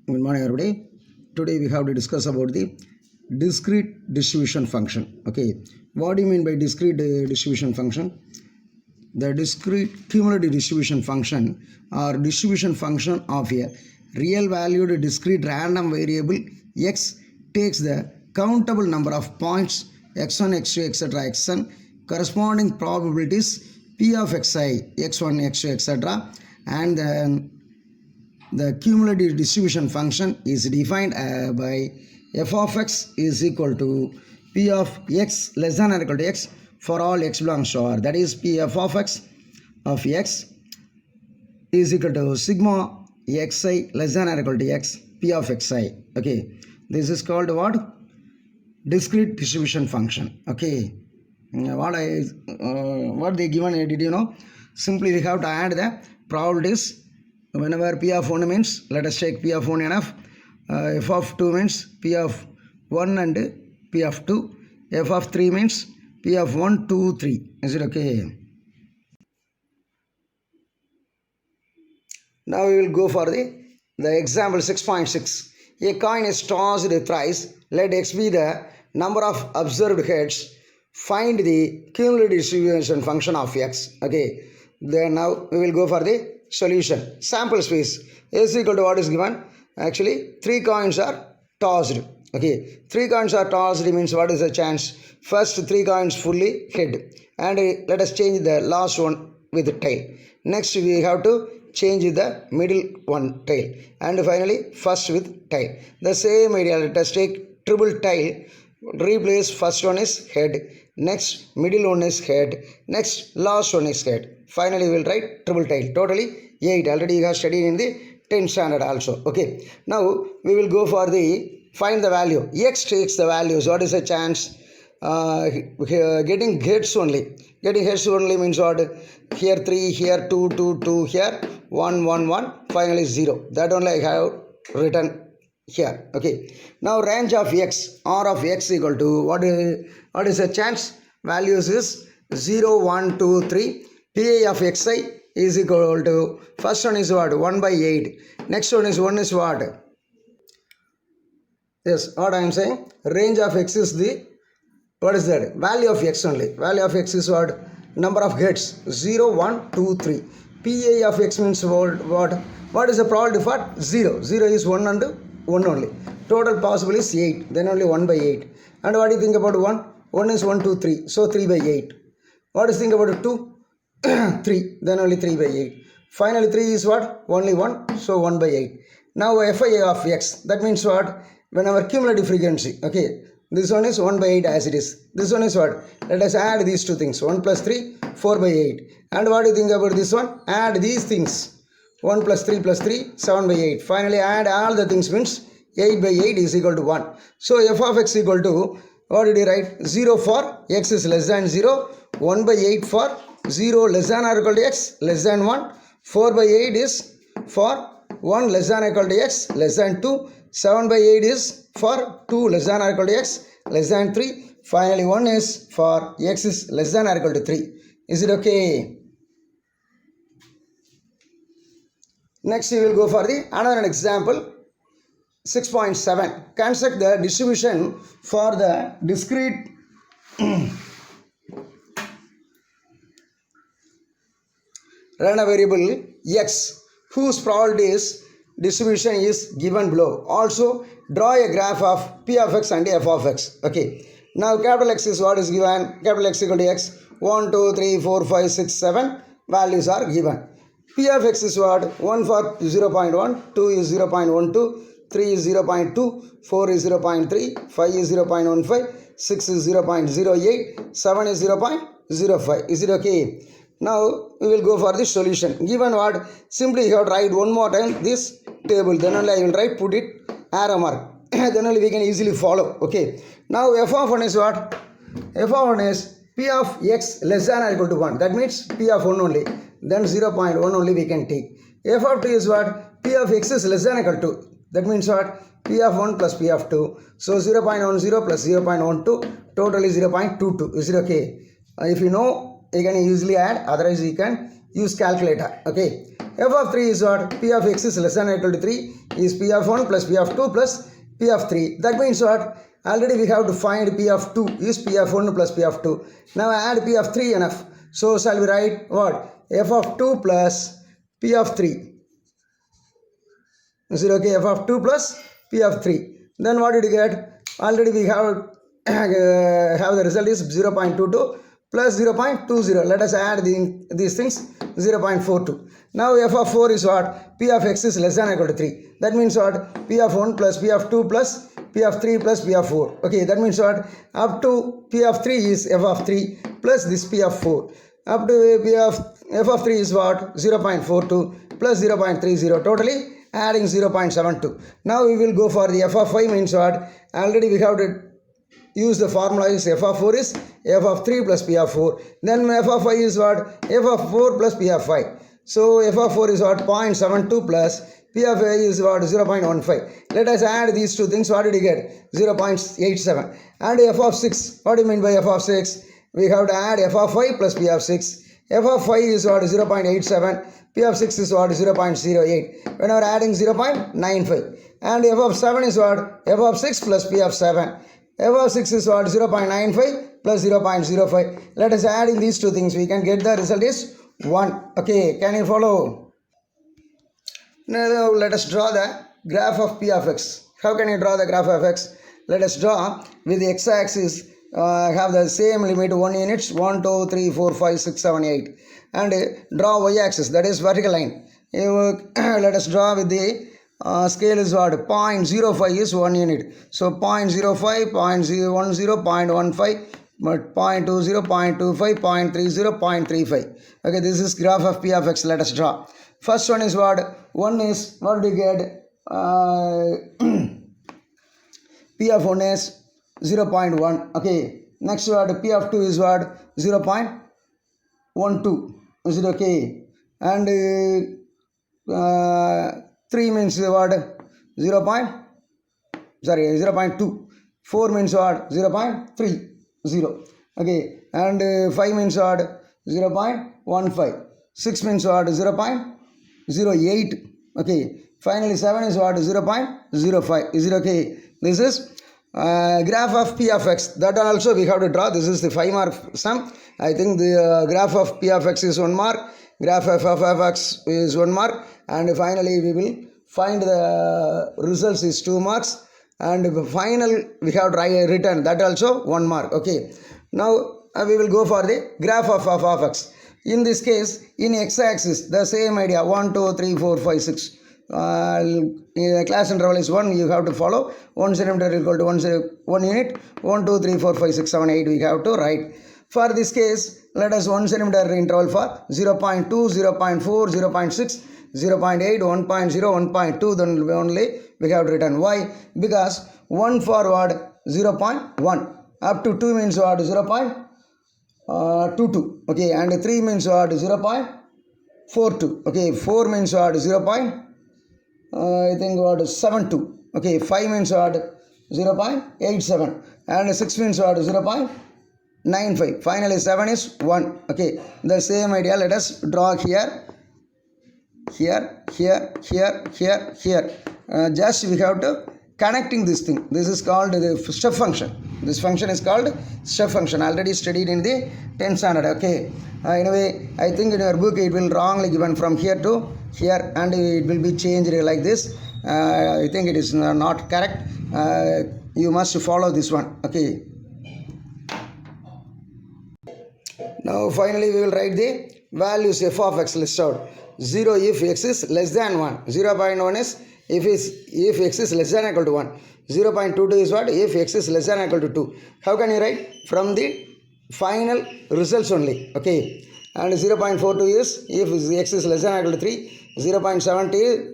Good morning, everybody. Today we have to discuss about the discrete distribution function. Okay, what do you mean by discrete distribution function? The discrete cumulative distribution function or distribution function of a real valued discrete random variable x takes the countable number of points x1, x2, etc., xn corresponding probabilities p of xi, x1, x2, etc., and then the cumulative distribution function is defined by f of x is equal to p of x less than or equal to x for all x belongs to R. That is p f of x is equal to sigma xi less than or equal to x p of xi. Okay, this is called what? Discrete distribution function. Okay, what they given, did you know? Simply we have to add the probabilities. Whenever p of 1 means, let us take p of 1 enough, f of 2 means p of 1 and p of 2, f of 3 means p of 1, 2, 3. Is it okay? Now we will go for the example 6.6. A coin is tossed thrice. Let x be the number of observed heads. Find the cumulative distribution function of x. Okay. Then now we will go for the solution. Sample space is equal to what is given? Actually, 3 coins are tossed. Okay, 3 coins are tossed means what is the chance? First 3 coins fully head, and let us change the last one with tail. Next we have to change the middle one tail, and finally first with tail. The same idea. Let us take triple tail. Replace first one is head, next middle one is head, next last one is head. Finally we will write triple tail. Totally 8. Already you have studied in the 10th standard also. Okay, now we will go for the find the value. X takes the values. What is the chance? Getting heads only. Getting heads only means what? Here 3, here 2, 2, 2, here 1, 1, 1, finally 0. That only I have written here. Okay, now range of x, r of x equal to what is the chance? Values is 0, 1, 2, 3. pi of xi is equal to, first one is what? 1 by 8. Next one is what? Yes, what I am saying, range of x is the, what is that? Value of x only. Value of x is what? Number of heads 0, 1, 2, 3. pi of x means what? What is the probability for 0? 0 is 1 and 1 only. Total possible is 8. Then only 1 by 8. And what do you think about 1? 1 is 1, 2, 3. So 3 by 8. What do you think about 2? 3. Then only 3 by 8. Finally 3 is what? Only 1. So 1 by 8. Now fi of x. That means what? Whenever cumulative frequency. Okay. This one is 1 by 8 as it is. This one is what? Let us add these two things. 1 plus 3, 4 by 8. And what do you think about this one? Add these things. 1 plus 3 plus 3, 7 by 8. Finally add all the things means 8 by 8 is equal to 1. So f of x equal to, what did you write? 0 for x is less than 0. 1 by 8 for 0 less than or equal to x less than 1. 4 by 8 is for 1 less than or equal to x less than 2. 7 by 8 is for 2 less than or equal to x less than 3. Finally 1 is for x is less than or equal to 3. Is it okay? Next we will go for the another example 6.7. Construct the distribution for the discrete random variable x whose probability distribution is given below. Also draw a graph of p of x and f of x. Okay, now capital X is what is given? Capital X equal to x. 1, 2, 3, 4, 5, 6, 7 values are given. P of x is what? 1 for 0.1, 2 is 0.12, 3 is 0.2, 4 is 0.3, 5 is 0.15, 6 is 0.08, 7 is 0.05. Is it okay? Now we will go for the solution. Given what? Simply you have to write one more time this table. Then only I will write, put it arrow mark. Then only we can easily follow. Okay. Now f of 1 is what? F of 1 is p of x less than or equal to 1. That means p of 1 only. Then 0.1 only we can take. F of 2 is what? P of x is less than or equal to. That means what? P of 1 plus P of 2. So 0.10 plus 0.12. Total is 0.22. Is it okay? If you know, you can easily add. Otherwise, you can use calculator. Okay. f of 3 is what? P of x is less than or equal to 3 is P of 1 plus P of 2 plus P of 3. That means what? Already we have to find P of 2 is P of 1 plus P of 2. Now add P of 3 enough. So shall we write what? F of 2 plus P of 3. Is it okay? F of 2 plus P of 3. Then what did you get? Already we have the result is 0.22 plus 0.20. Let us add these things 0.42. Now f of 4 is what? P of x is less than or equal to 3. That means what? P of 1 plus P of 2 plus P of 3 plus P of 4. Okay, that means what? Up to P of 3 is f of 3 plus this P of 4. Up to P of f of 3 is what? 0.42 plus 0.30. Totally adding 0.72. Now we will go for the f of 5 means what? Already we have to use the formula is f of 4 is f of 3 plus P of 4. Then f of 5 is what? F of 4 plus P of 5. So f of 4 is what? 0.72 plus P of 5 is what? 0.15. Let us add these two things. What did you get? 0.87. And f of 6. What do you mean by f of 6? We have to add f of 5 plus P of 6. F of 5 is what? 0.87. P of 6 is what? 0.08. When we are adding 0.95. And f of 7 is what? F of 6 plus P of 7. F of 6 is what? 0.95 plus 0.05. Let us add in these two things. We can get the result is 1. Okay, can you follow? Now let us draw the graph of P of x. How can you draw the graph of x? Let us draw with the x-axis have the same limit 1 units 1, 2, 3, 4, 5, 6, 7, 8. And draw y-axis, that is vertical line. Let us draw with the scale is what? 0.05 is 1 unit. So 0.05, 0.010, 0.15, 0.20, 0.25, 0.30, 0.35. Okay, this is graph of P of x. Let us draw. First one is what? One is, what do you get? P of 1 is 0.1. Okay. Next what? P of 2 is what? 0.12. Is it okay? And 3 means what? 0.2. 4 means what? 0.30. Okay. And 5 means what? 0.15. 6 means what? 0.08. Okay. Finally 7 is what? 0.05. Is it okay? This is graph of P of x. That also we have to draw. This is the 5 mark sum. I think the graph of P of x is 1 mark. Graph of f of x is 1 mark. And finally we will find the results is 2 marks. And the final we have written that also 1 mark. Okay. Now we will go for the graph of f of x. In this case, in x-axis, the same idea 1, 2, 3, 4, 5, 6. Class interval is 1, you have to follow 1 centimeter equal to 1 unit 1, 2, 3, 4, 5, 6, 7, 8 we have to write. For this case, let us 1 centimeter interval for 0.2, 0.4, 0.6, 0.8, 1.0, 1.2, then only we have written. Why? Because 1 forward 0.1 up to 2 means what? 0.22. Okay, and 3 means what? 0.42. Okay, 4 means what? 72. Okay, 5 means what? 0.87. And 6 means what? 0.95. Finally 7 is 1. Okay, the same idea. Let us draw here. Just we have to connecting this thing. This is called the step function. This function is called step function. Already studied in the 10th standard. Okay. Anyway, I think in your book it will wrongly given from here to here and it will be changed like this. I think it is not correct. You must follow this one. Okay. Now finally we will write the values f of x list out. 0 if x is less than 1. 0.1 is if x is less than or equal to 1. 0.22 is what? If x is less than or equal to 2. How can you write? From the final results only. Okay. And 0.42 is if x is less than or equal to 3. 0.70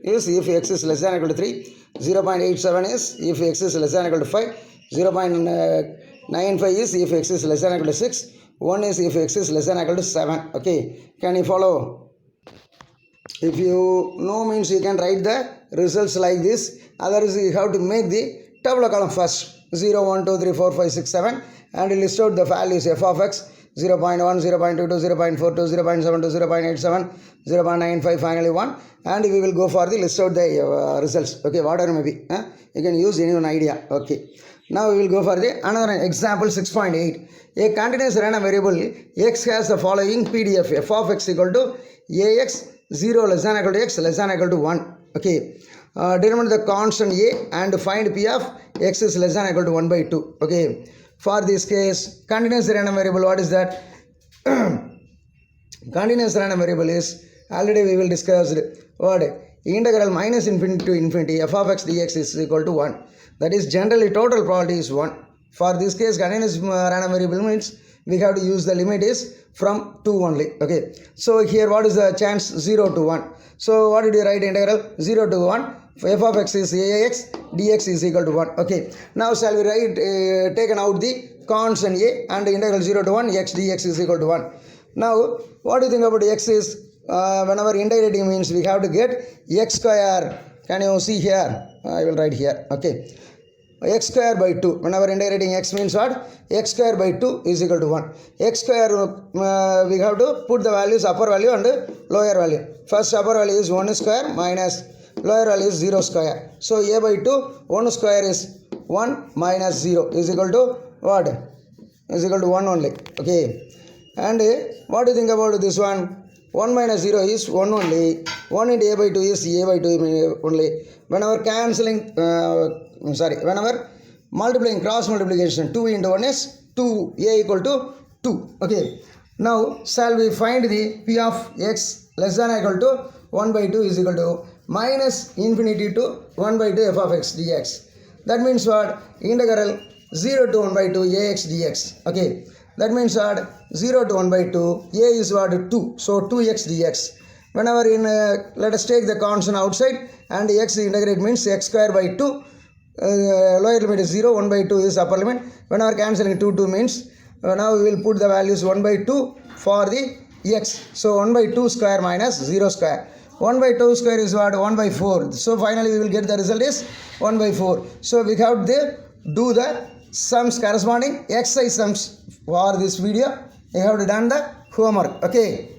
is if x is less than or equal to 3. 0.87 is if x is less than or equal to 5. 0.95 is if x is less than or equal to 6. 1 is if x is less than or equal to 7. Okay. Can you follow? If you know means you can write the results like this. Otherwise you have to make the tabular column first. 0, 1, 2, 3, 4, 5, 6, 7 and list out the values f of x. 0.1, 0.22, 0.42, 0.72, 0.87, 0.95, finally 1. And we will go for the list out the results. Okay, whatever may be. You can use any one idea. Okay. Now we will go for the another example 6.8. A continuous random variable x has the following PDF. F of x equal to ax 0 less than equal to x less than equal to 1. Okay. Determine the constant a and find p of x is less than equal to 1 by 2. Okay. For this case, continuous random variable, what is that? Continuous random variable is, already we will discuss what? Integral minus infinity to infinity f of x dx is equal to 1. That is generally total probability is 1. For this case, continuous random variable means we have to use the limit is from 2 only. Okay. So here what is the chance? 0 to 1. So what did you write? Integral 0 to 1. F of x is ax dx is equal to 1. Okay. Now shall we write taken out the constant a and integral 0 to 1 x dx is equal to 1. Now what do you think about x is whenever integrating means we have to get x square. Can you see here? I will write here. Okay. X square by 2. Whenever integrating x means what? X square by 2 is equal to 1. X square we have to put the values upper value and lower value. First upper value is 1 square minus lower value is 0 square. So a by 2, 1 square is 1 minus 0 is equal to what? Is equal to 1 only. Okay. And what do you think about this one? 1 minus 0 is 1 only. 1 into a by 2 is a by 2 only. Whenever cancelling, whenever multiplying, cross multiplication, 2 into 1 is 2, a equal to 2. Okay. Now, shall we find the p of x less than or equal to 1 by 2 is equal to minus infinity to 1 by 2 f of x dx. That means what? Integral 0 to 1 by 2 ax dx. Okay. That means what? 0 to 1 by 2, a is what? 2. So 2x dx. Whenever let us take the constant outside and x integrate means x square by 2. Lower limit is 0, 1 by 2 is upper limit. Whenever cancelling 2 means now we will put the values 1 by 2 for the x. So 1 by 2 square minus 0 square. 1 by 2 square is what? 1 by 4. So finally we will get the result is 1 by 4. So we have to do the sums corresponding exercise sums for this video. You have to done the homework. Okay.